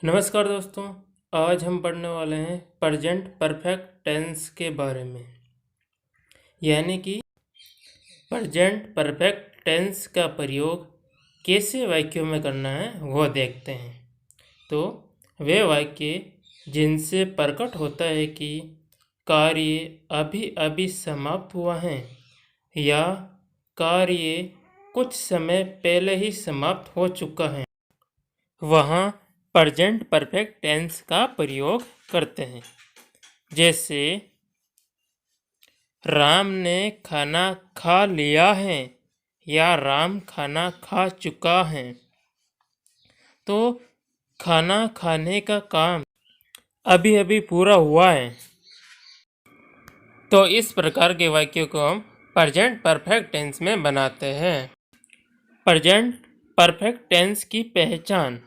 नमस्कार दोस्तों। आज हम पढ़ने वाले हैं प्रेजेंट परफेक्ट टेंस के बारे में, यानी कि प्रेजेंट परफेक्ट टेंस का प्रयोग कैसे वाक्यों में करना है वो देखते हैं। तो वे वाक्य जिनसे प्रकट होता है कि कार्य अभी अभी समाप्त हुआ है या कार्य कुछ समय पहले ही समाप्त हो चुका है, वहाँ प्रेजेंट परफेक्ट टेंस का प्रयोग करते हैं। जैसे राम ने खाना खा लिया है या राम खाना खा चुका है। तो खाना खाने का काम अभी अभी पूरा हुआ है। तो इस प्रकार के वाक्यों को हम प्रेजेंट परफेक्ट टेंस में बनाते हैं। प्रेजेंट परफेक्ट टेंस की पहचान।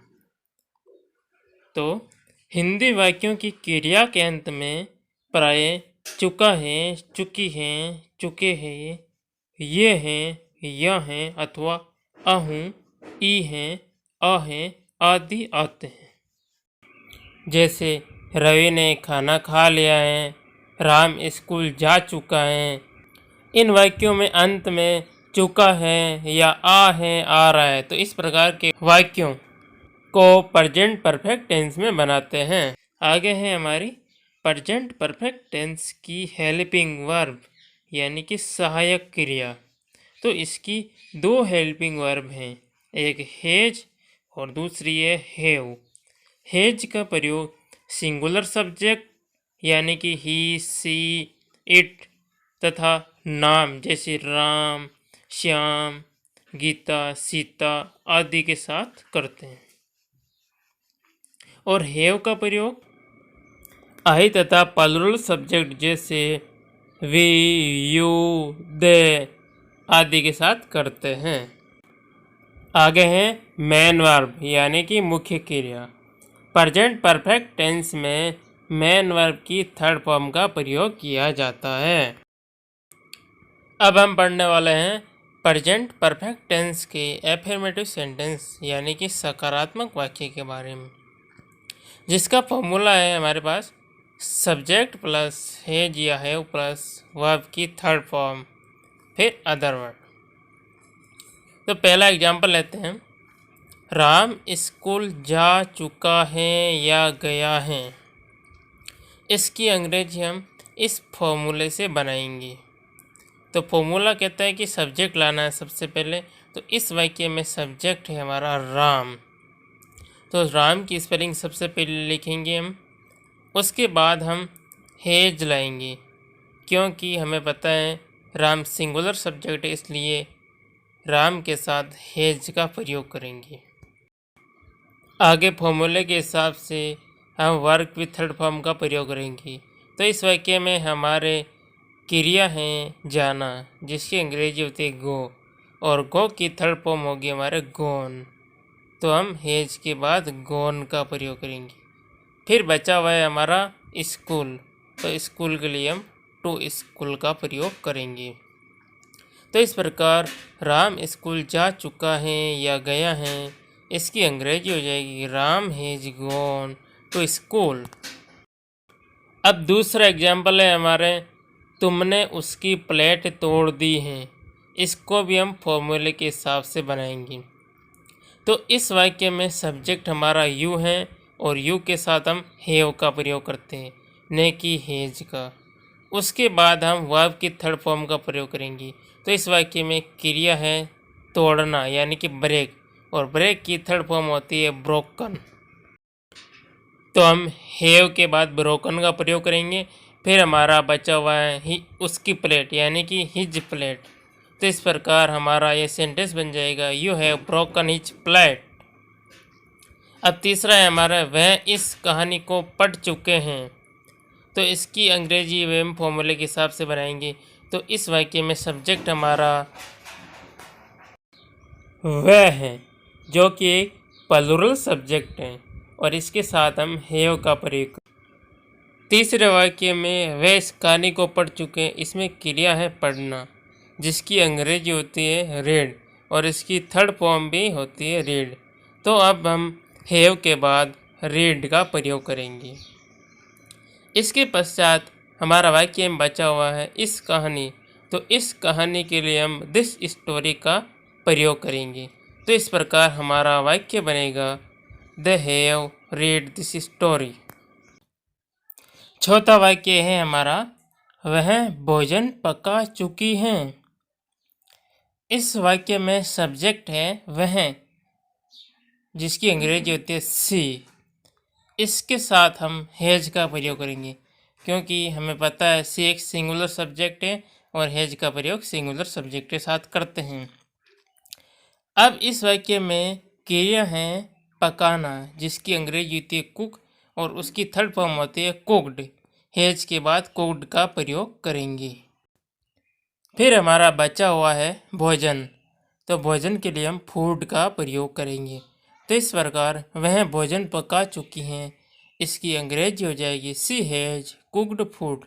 तो हिंदी वाक्यों की क्रिया के अंत में प्राय चुका है, चुकी है, चुके हैं, ये हैं, यह हैं अथवा अहूँ, ई हैं, अ हैं आदि आते हैं। जैसे रवि ने खाना खा लिया है, राम स्कूल जा चुका है। इन वाक्यों में अंत में चुका है या आ है, आ रहा है। तो इस प्रकार के वाक्यों को प्रेजेंट परफेक्ट टेंस में बनाते हैं। आगे है हमारी प्रेजेंट परफेक्ट टेंस की हेल्पिंग वर्ब, यानी कि सहायक क्रिया। तो इसकी दो हेल्पिंग वर्ब हैं, एक हैज और दूसरी है हैव। हैज का प्रयोग सिंगुलर सब्जेक्ट यानी कि ही, सी, इट तथा नाम जैसे राम, श्याम, गीता, सीता आदि के साथ करते हैं। और हैव का प्रयोग आई तथा प्लूरल सब्जेक्ट जैसे वी, यू, दे आदि के साथ करते हैं। आगे है मेन वर्ब यानी कि मुख्य क्रिया। प्रेजेंट परफेक्ट टेंस में मेन वर्ब की थर्ड फॉर्म का प्रयोग किया जाता है। अब हम पढ़ने वाले हैं प्रेजेंट परफेक्ट टेंस के एफर्मेटिव सेंटेंस यानी कि सकारात्मक वाक्य के बारे में, जिसका फॉर्मूला है हमारे पास सब्जेक्ट प्लस हैज या हैव प्लस वर्ब की थर्ड फॉर्म फिर अदर वर्ड। तो पहला एग्जांपल लेते हैं, राम स्कूल जा चुका है या गया है। इसकी अंग्रेजी हम इस फॉर्मूले से बनाएंगे। तो फॉर्मूला कहता है कि सब्जेक्ट लाना है सबसे पहले। तो इस वाक्य में सब्जेक्ट है हमारा राम। तो राम की स्पेलिंग सबसे पहले लिखेंगे हम, उसके बाद हम हैज लाएंगे, क्योंकि हमें पता है राम सिंगुलर सब्जेक्ट है, इसलिए राम के साथ हैज का प्रयोग करेंगे। आगे फॉर्मूले के हिसाब से हम वर्ब विथ थर्ड फॉर्म का प्रयोग करेंगे। तो इस वाक्य में हमारे क्रिया है जाना, जिसकी अंग्रेजी होती है गो, और गो की थर्ड फॉर्म होगी हमारे गोन। तो हम हैज के बाद गोन का प्रयोग करेंगे। फिर बचा हुआ है हमारा स्कूल। तो स्कूल के लिए हम टू स्कूल का प्रयोग करेंगे। तो इस प्रकार राम स्कूल जा चुका है या गया है, इसकी अंग्रेजी हो जाएगी Ram has gone to school. अब दूसरा एग्जाम्पल है हमारे, तुमने उसकी प्लेट तोड़ दी है। इसको भी हम फॉर्मूले के हिसाब से बनाएंगे। तो इस वाक्य में सब्जेक्ट हमारा यू है और यू के साथ हम हैव का प्रयोग करते हैं, न कि हैज का। उसके बाद हम वर्ब की थर्ड फॉर्म का प्रयोग करेंगे। तो इस वाक्य में क्रिया है तोड़ना यानी कि ब्रेक, और ब्रेक की थर्ड फॉर्म होती है ब्रोकन। तो हम हैव के बाद ब्रोकन का प्रयोग करेंगे। फिर हमारा बचा हुआ है उसकी प्लेट यानी कि हिज प्लेट। तो इस प्रकार हमारा ये सेंटेंस बन जाएगा you have broken his plate. अब तीसरा है हमारा, वह इस कहानी को पढ़ चुके हैं। तो इसकी अंग्रेजी वेम फॉर्मूले के हिसाब से बनाएंगे। तो इस वाक्य में सब्जेक्ट हमारा वह है, जो कि एक प्लूरल सब्जेक्ट है, और इसके साथ हम हैव का प्रयोग। तीसरे वाक्य में वह इस कहानी को पढ़ चुके हैं, इसमें क्रिया है पढ़ना, जिसकी अंग्रेजी होती है रीड, और इसकी थर्ड फॉर्म भी होती है रीड। तो अब हम हैव के बाद रीड का प्रयोग करेंगे। इसके पश्चात हमारा वाक्य में बचा हुआ है इस कहानी, तो इस कहानी के लिए हम दिस स्टोरी का प्रयोग करेंगे। तो इस प्रकार हमारा वाक्य बनेगा they have read this story. चौथा वाक्य है हमारा वह भोजन पका चुकी हैं। इस वाक्य में सब्जेक्ट है वह, जिसकी अंग्रेजी होती है सी। इसके साथ हम हैज का प्रयोग करेंगे, क्योंकि हमें पता है सी एक सिंगुलर सब्जेक्ट है और हैज का प्रयोग सिंगुलर सब्जेक्ट के साथ करते हैं। अब इस वाक्य में क्रिया है पकाना, जिसकी अंग्रेजी होती है कुक और उसकी थर्ड फॉर्म होती है कुक्ड। हैज के बाद कुक्ड का प्रयोग करेंगे। फिर हमारा बचा हुआ है भोजन, तो भोजन के लिए हम फूड का प्रयोग करेंगे। तो इस प्रकार वह भोजन पका चुकी हैं, इसकी अंग्रेजी हो जाएगी सी हैज कुक्ड फूड।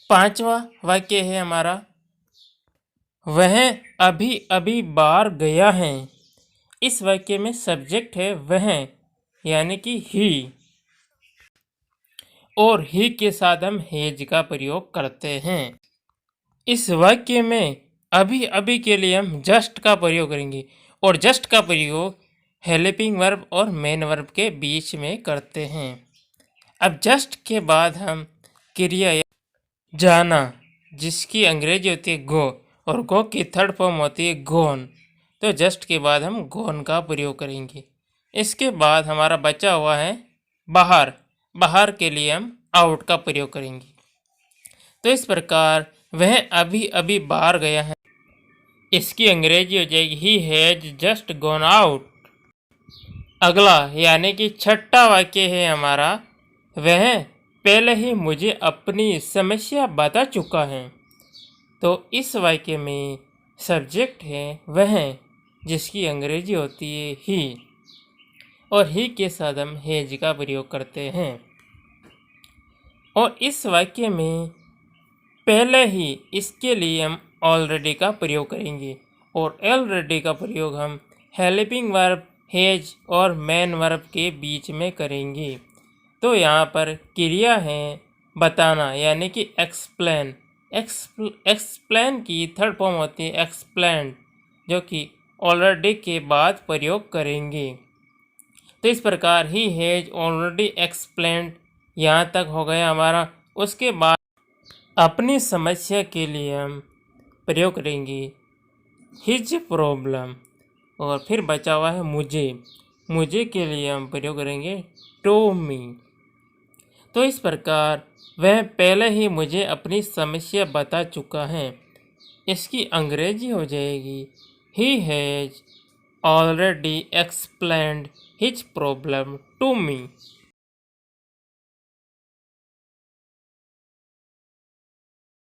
पांचवा वाक्य है हमारा वह अभी अभी बाहर गया है। इस वाक्य में सब्जेक्ट है वह, यानी कि ही, और ही के साथ हम हैज का प्रयोग करते हैं। इस वाक्य में अभी अभी के लिए हम जस्ट का प्रयोग करेंगे, और जस्ट का प्रयोग हेल्पिंग वर्ब और मेन वर्ब के बीच में करते हैं। अब जस्ट के बाद हम क्रिया जाना, जिसकी अंग्रेजी होती है गो और गो की थर्ड फॉर्म होती है गोन, तो जस्ट के बाद हम गोन का प्रयोग करेंगे। इसके बाद हमारा बचा हुआ है बाहर, बाहर के लिए हम आउट का प्रयोग करेंगे। तो इस प्रकार वह अभी अभी बाहर गया है, इसकी अंग्रेजी हो जाएगी he has just gone out. अगला यानी कि छठा वाक्य है हमारा वह पहले ही मुझे अपनी समस्या बता चुका है। तो इस वाक्य में सब्जेक्ट है वह, जिसकी अंग्रेजी होती है ही, और ही के साथ हम हैज का प्रयोग करते हैं। और इस वाक्य में पहले ही, इसके लिए हम ऑलरेडी का प्रयोग करेंगे, और ऑलरेडी का प्रयोग हम हेल्पिंग वर्ब हैज और मेन वर्ब के बीच में करेंगे। तो यहाँ पर क्रिया है बताना, यानी कि एक्सप्लेन। एक्सप्लेन की थर्ड फॉर्म होती है एक्सप्लेन्ड, जो कि ऑलरेडी के बाद प्रयोग करेंगे। तो इस प्रकार ही हैज ऑलरेडी एक्सप्लेन्ड यहाँ तक हो गया हमारा। उसके बाद अपनी समस्या के लिए हम प्रयोग करेंगे हिज प्रॉब्लम, और फिर बचा हुआ है मुझे। मुझे के लिए हम प्रयोग करेंगे टू मी। तो इस प्रकार वह पहले ही मुझे अपनी समस्या बता चुका है, इसकी अंग्रेजी हो जाएगी he has already explained his problem to me.